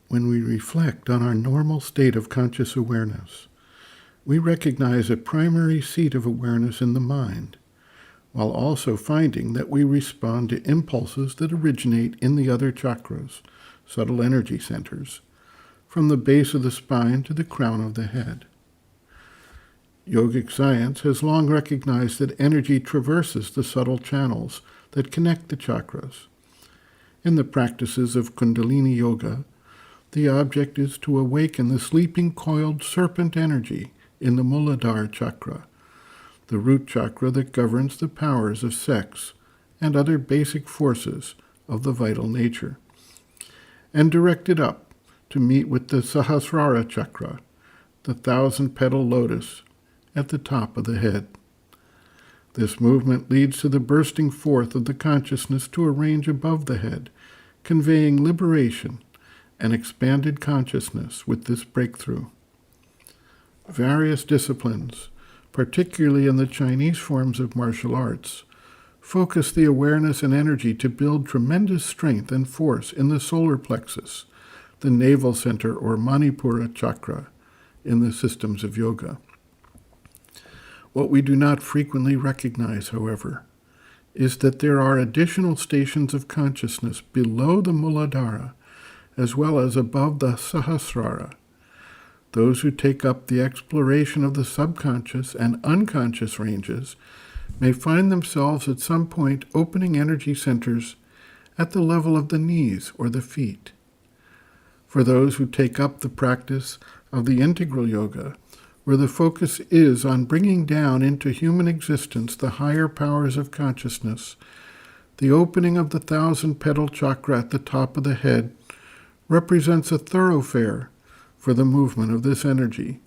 When we reflect on our normal state of conscious awareness, we recognize a primary seat of awareness in the mind, while also finding that we respond to impulses that originate in the other chakras, subtle energy centers, from the base of the spine to the crown of the head. Yogic science has long recognized that energy traverses the subtle channels that connect the chakras. In the practices of Kundalini Yoga, the object is to awaken the sleeping coiled serpent energy in the Muladhara chakra, the root chakra that governs the powers of sex and other basic forces of the vital nature, and direct it up to meet with the Sahasrara chakra, the thousand-petal lotus at the top of the head. This movement leads to the bursting forth of the consciousness to a range above the head, conveying liberation and expanded consciousness with this breakthrough. Various disciplines, particularly in the Chinese forms of martial arts, focus the awareness and energy to build tremendous strength and force in the solar plexus, the navel center or Manipura chakra in the systems of yoga. What we do not frequently recognize, however, is that there are additional stations of consciousness below the Muladhara as well as above the Sahasrara. Those who take up the exploration of the subconscious and unconscious ranges may find themselves at some point opening energy centers at the level of the knees or the feet. For those who take up the practice of the integral yoga, where the focus is on bringing down into human existence the higher powers of consciousness, the opening of the thousand-petal chakra at the top of the head represents a thoroughfare for the movement of this energy,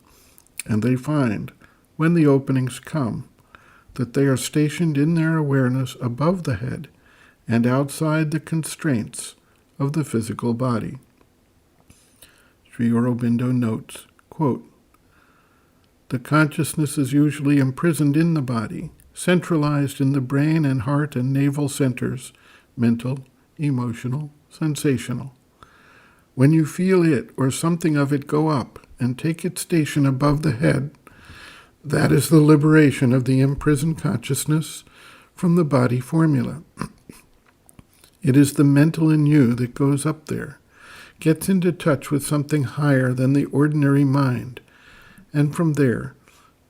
and they find, when the openings come, that they are stationed in their awareness above the head and outside the constraints of the physical body. Sri Aurobindo notes, quote, "The consciousness is usually imprisoned in the body, centralized in the brain and heart and navel centers, mental, emotional, sensational. When you feel it or something of it go up and take its station above the head, that is the liberation of the imprisoned consciousness from the body formula. It is the mental in you that goes up there, gets into touch with something higher than the ordinary mind, and from there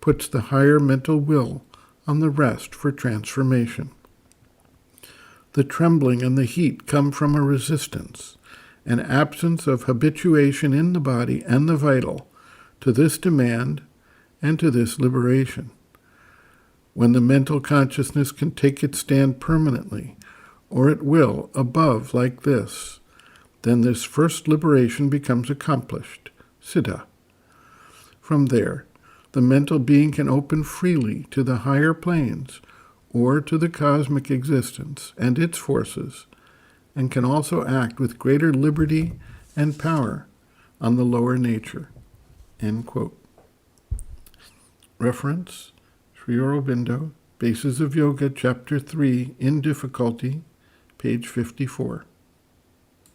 puts the higher mental will on the rest for transformation. The trembling and the heat come from a resistance, an absence of habituation in the body and the vital to this demand and to this liberation. When the mental consciousness can take its stand permanently, or at will, above like this, then this first liberation becomes accomplished, siddha. From there, the mental being can open freely to the higher planes or to the cosmic existence and its forces, and can also act with greater liberty and power on the lower nature." End quote. Reference, Sri Aurobindo, Bases of Yoga, Chapter 3, In Difficulty, page 54.